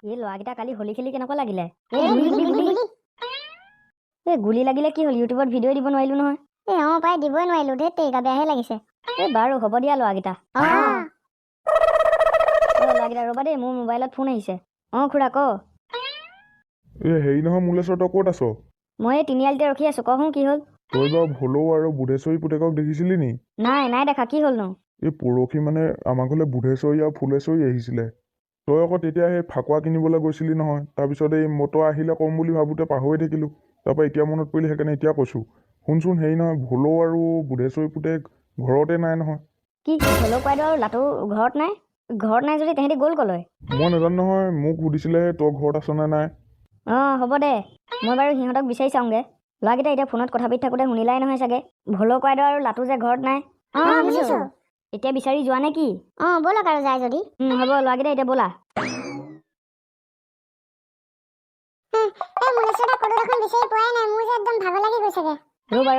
এই ল'ৰাকেইটা কালি হোলী খেলি কেনেকুৱা লাগিলে? গুলি লাগিলে কি হ'ল? ইউটিউবত ভিডিঅ' দিব নোৱাৰিলো নহয়। পাই দিবই নোৱাৰিলো দেই, তেৰিকা বেয়াহে লাগিছে। বাৰু হ'ব দিয়া ল'ৰাকেইটা। ল'ৰাকেইটা ৰ'বা দেই, মোৰ মোবাইলত ফোন আহিছে। খুৰা ক। হেৰি নহয় মুলেশ্বৰ, তই ক'ত আছ? মই এই তিনিআলিতে ৰখি আছো, কচোন কি হ'ল? তই বাৰু ভলৌ আৰু বুধেশ্বৰী পুতেকক দেখিছিলি নি? নাই দেখা, কি হ'লনো? এই পৰহি মানে আমাৰ ঘৰলৈ বুধেশ্বৰী আৰু ফুলেশ্বৰী আহিছিলে। তই আকৌ তেতিয়া সেই ফাকুৱা কিনিবলৈ গৈছিলি নহয়। তাৰপিছত এই মটৰ আহিলে ক'ম বুলি ভাবোতে পাহৰি থাকিলো। তাৰপৰা এতিয়া মনত পৰিলে, সেইকাৰণে এতিয়া কৈছো। শুনচোন, হেৰি নহয়, ভলৌ আৰু বুধেশ্বৰী পুতেক ঘৰতে নাই নহয়। কি ভলৌ কোৱাইদেউ আৰু লাটু ঘৰত নাই? ঘৰত নাই যদি তেহেঁতি গ'ল ক'লৈ? মই নাজানো নহয়, মোক সুধিছিলেহে তই ঘৰত আছ নে নাই। হ'ব দে, মই বাৰু সিহঁতক বিচাৰি চাওঁগে। ল'ৰাকেইটা এতিয়া ফোনত কথা পাতি থাকোঁতে শুনিলাই নহয় চাগে। ভলৌ কোৱাইদেউ আৰু লাটু যে ঘৰত নাই। এতিয়া বিচাৰি যোৱা নে কি? ব'লক আৰু যায় যদি। হ'ব ল'ৰাকেইটা, এতিয়া ব'লা।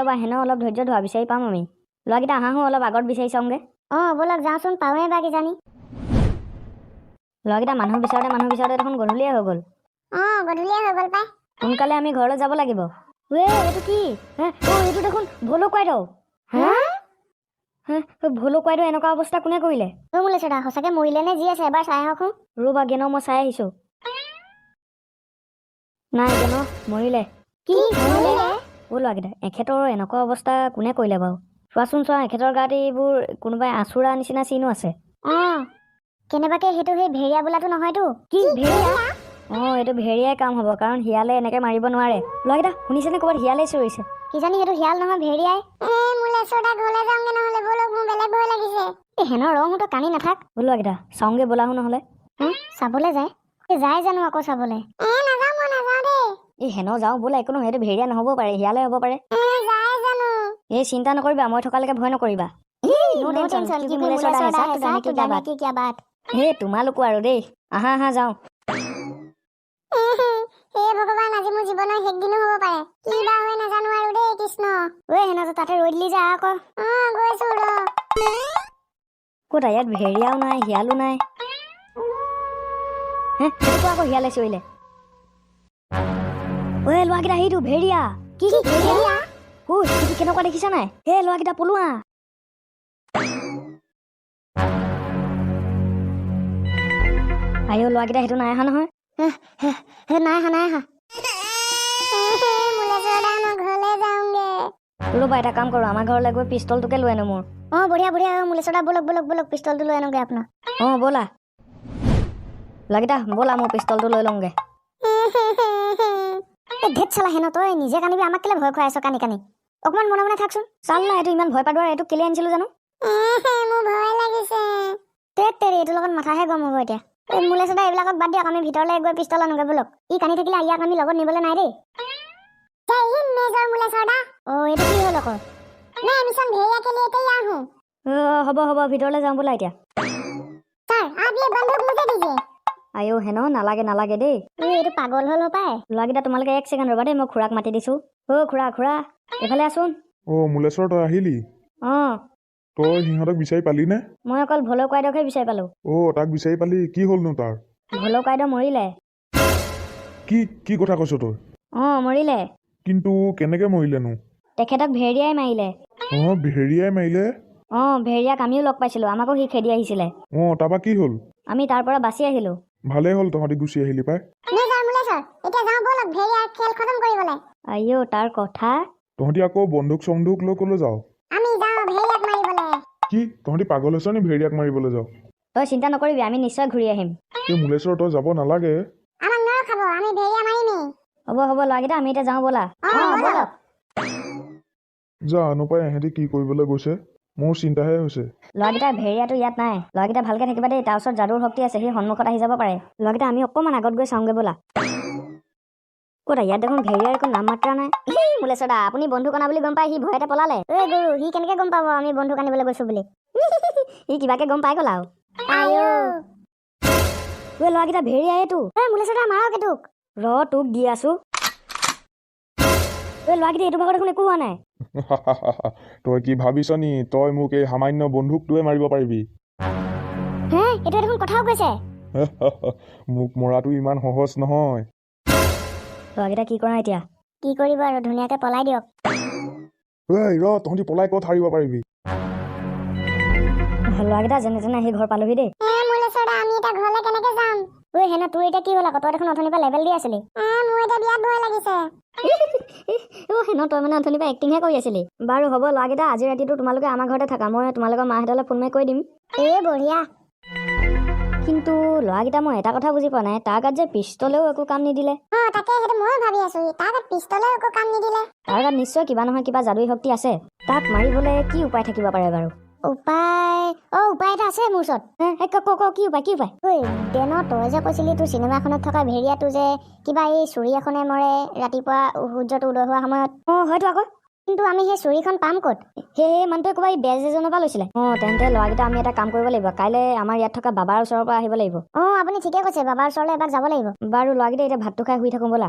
ৰ'বা হেনো অলপ ধৈৰ্য ধৰা, বিচাৰি পাম আমি। ল'ৰাকেইটা আহা অলপ আগত বিচাৰি চাওঁগে। ব'লক যাওঁচোন, পাওঁৱে বা কিজানি। ল'ৰাকেইটা মানুহ বিচাৰোতে দেখোন গধূলিয়ে হৈ গ'ল। গধূলিয়ে হৈ গ'ল পাই। সোনকালে আমি ঘৰলৈ যাব লাগিব। এইটো কি? এইটো দেখোন ভলৌ কোৱাইদেউ। ভলৌ কোৱাইদেউ এনেকুৱা অৱস্থা কোনে কৰিলে? মুলেশ্বৰ দা সঁচাকে মৰিলে নে যি আছে এবাৰ চাই আহকচোন। ৰ'বা গেনো, মই চাই আহিছো। নাই গেনো, মৰিলে। কি মৰিলে? ল'ৰাকেইটা, এখেতৰ এনেকুৱা অৱস্থা কোনে কৰিলে বাৰু? চোৱাচোন চোৱা, এখেতৰ গাত এইবোৰ কোনোবাই আঁচোৰা নিচিনা চিনো আছে। কেনেবাকে সেইটো সেই ভেৰিয়া বোলাটো নহয়তো? কি ভেৰিয়া? এইটো ভেৰিয়াই কাম হ'ব, কাৰণ শিয়ালে এনেকে মাৰিব নোৱাৰে। ল'ৰাকেইটা শুনিছেনে, ক'ৰবাত শিয়ালে চিঞৰিছে? কিজানি সেইটো শিয়াল নহয়, ভেৰিয়াই। হেনৰ ৰংটো কানি নাথাক। ল'ৰাকেইটা চাওঁগে ব'লাহো নহ'লে। চাবলৈ যায় জানো আকৌ চাবলৈ? হেনো যাওঁ ব'লা, একো নহয়, সেইটো ভেৰিয়া নহ'ব পাৰে, শিয়ালে হ'ব পাৰে। চিন্তা নকৰিবা, মই থকালৈকে ভয় নকৰিবা। তোমালোকো আৰু দেই, আহা যাওঁ। ভগৱান, আজি মোৰ জীৱনৰ শেষ দিনো হ'ব পাৰে। কি বা হয় নাজানো আৰু দেই কৃষ্ণ। হেনো তাতে ৰৈ দিলি যা আকৌ। গৈছো ৰ। ক'তা, ইয়াত ভেৰিয়াও নাই, শিয়ালো নাই। আকৌ শিয়ালে চিঞৰিলে। ল'ৰাকেইটা, সেইটো ভেৰিয়া। কি ভেৰিয়া? কেনেকুৱা দেখিছা নাই? ল'ৰাকেইটা পলোৱা। ল'ৰাকেইটা সেইটো নাই অহা নহয়। নাই অহা। ৰ'বা, এটা কাম কৰো, আমাৰ ঘৰলৈ গৈ পিষ্টলটোকে লৈ আনো মোৰ। বঢ়িয়া মুলেশ্বৰ দা, ব'লক পিষ্টলটো লৈ আনোগে আপোনাৰ। ব'লা ল'ৰাকেইটা, ব'লা, মোৰ পিষ্টলটো লৈ লওঁগে। ধেত চালা, হেনো তই নিজে কান্দিবি, আমাক কেলে ভয় খুৱাই আছ কানি অকমান মনে মনে থাকচোন। চাল্লা, এইটো ইমান ভয় পাদৰ, এইটো কেলে আনিছিলো জানো? মোৰ ভয় লাগিছে। এইটোৰ লগত মাথাহে গৰম হ'ব এতিয়া। মুলেশ্বৰ দা, এইবিলাকক বাদ দিয়ক, আমি ভিতৰলৈ গৈ পিষ্টল আনোগে ব'লক। ই কানি থাকিলে ইয়াক আমি লগত নিবলৈ নাই দেই। এইটো কি হ'ল আকৌ? হ'ব, ভিতৰলৈ যাওঁ ব'লা এতিয়া। হেনো নালাগে দেই। এইটো পাগল হ'ল পাই। ল'ৰাকেইটা, তোমালোকে এক ছেকেণ্ড ৰ'বা দেই, মই খুৰাক মাতি দিছো। খুৰা এইফালে আছোন। মুলেশ্বৰ, তই আহিলি? তই সিহঁতক বিচাৰি পালি নে? মই অকল ভলৌ কোৱাইদেউকহে বিচাৰি পালো। তাক বিচাৰি পালি? কি হ'লনো তাৰ? ভলৌ কোৱাইদেউ মৰিলে। কি কথা কৈছ তই? মৰিলে। কিন্তু কেনেকে মৰিলেনো? তেখেতক ভেৰিয়াই মাৰিলে। ভেৰিয়াই মাৰিলে? ভেৰিয়াক আমিও লগ পাইছিলো, আমাকো সি খেদি আহিছিলে। তাৰপা কি হ'ল? আমি তাৰ পৰা বাচি আহিলো। ভালে হ'ল তহঁতি গুচি আহিলি পাই। তাৰ কথা। তহঁতি আকৌ বন্দুক লৈ কলৈ যাও? কি তহঁতি পাগল হৈছ নি ভেৰিয়াক মাৰিবলৈ যাও? তই চিন্তা নকৰিবি, আমি নিশ্চয় ঘূৰি আহিম। মুলেশ্বৰ, তই যাব নালাগে। হ'ব ল'ৰাকেইটা, আমি এতিয়া যাওঁ ব'লা। জানো পাই এহেঁতি কি কৰিবলৈ গৈছে, মোৰ চিন্তাহে হৈছে। ল'ৰাকেইটা, ভেৰিয়াটো ইয়াত নাই। ল'ৰাকেইটা ভালকে থাকিবা দেই, তাৰ ওচৰত যাদুৰ শক্তি আছে, সি সন্মুখত আহি যাব পাৰে। ল'ৰাকেইটা, আমি অকণমান আগত গৈ চাওঁগে ব'লা। ইয়াত দেখোন ভেৰিয়াৰ একো নাম মাত্ৰা নাই। মুলেশ্বৰ দা, আপুনি বন্ধুক অনা বুলি গম পাই সি ভয়তে পলালে। গৰু, সি কেনেকে গম পাব আমি বন্ধুক আনিবলৈ গৈছো বুলি? সি কিবাকে গম পাই গ'ল আৰু। ল'ৰাকেইটা, ভেৰিয়া এইটো। মুলেশ্বৰ দা, মাৰক এইটোক। তোক দি আছো। ল'ৰাকেইটা, এইটো ভাগত দেখোন একো হোৱা নাই। তই কি ভাবিছ নি তই মোক এই সামান্য বন্ধুকটোৱে মাৰিব পাৰিবি? এইটো দেখোন কথাও কৈছে। মোক মৰাটো ইমান সহজ নহয়। ল'ৰাকেইটা কি কৰা এতিয়া? কি কৰিব আৰু ধুনীয়াকে পলাই দিয়ক। এই ৰ তহঁতি পলাই ক'ত হাৰিব পাৰিবি? ল'ৰাকেইটা যেনে তেনে আহি ঘৰ পালোহি দেই। মুলেশ্বৰ দা, আমি এতিয়া ঘৰলে কেনেকে যাম? ঐ হেনা, তোৰ এতিয়া কি হ'ল আকৌ? তই দেখোন অথনিৰ পৰা লেভেল দি আছিলি। মোৰ এতিয়া বিৰাট ভয় লাগিছে। হেন তই মানে অথনিৰ পৰা এক্টিংহে কৰি আছিলি। বাৰু হ'ব ল'ৰাকেইটা, আজি ৰাতিটো তোমালোকে আমাৰ ঘৰতে থাকা। মই তোমালোকৰ মাহঁতলৈ ফোন মাৰি কৈ দিম। বঢ়িয়া। কিন্তু ল'ৰাকেইটা মই এটা কথা বুজি পোৱা নাই, তাৰ গাত যে পিষ্টলেও একো কাম নিদিলে। তাকে সেইটো ময়ো ভাবি আছো, তাৰ গাত পিষ্টলেও একো কাম নিদিলে। তাৰ গাত নিশ্চয় কিবা নহয় কিবা যাদুই শক্তি আছে। তাক মাৰিবলৈ কি উপায় থাকিব পাৰে বাৰু? উপায় এটা আছে মোৰ ওচৰত। কি উপায়? ঐ দেন, তই যে কৈছিলি তোৰ চিনেমাখনত থকা ভেৰিয়াটো যে কিবা এই চুৰি এখনে মৰে ৰাতিপুৱা সূৰ্যটো উদয় হোৱা সময়ত। হয়তো আকৌ। কিন্তু আমি সেই চুৰিখন পাম ক'ত? সেই মানুহটোৱে ক'ৰবাত বেজ এজনৰ পৰা লৈছিলে। তেন্তে ল'ৰাকেইটা আমি এটা কাম কৰিব লাগিব, কাইলৈ আমাৰ ইয়াত থকা বাবাৰ ওচৰৰ পৰা আহিব লাগিব। আপুনি ঠিকে কৈছে, বাবাৰ ওচৰলৈ এবাৰ যাব লাগিব। বাৰু ল'ৰাকেইটা এতিয়া ভাতটো খাই শুই থাকোঁ ব'লা।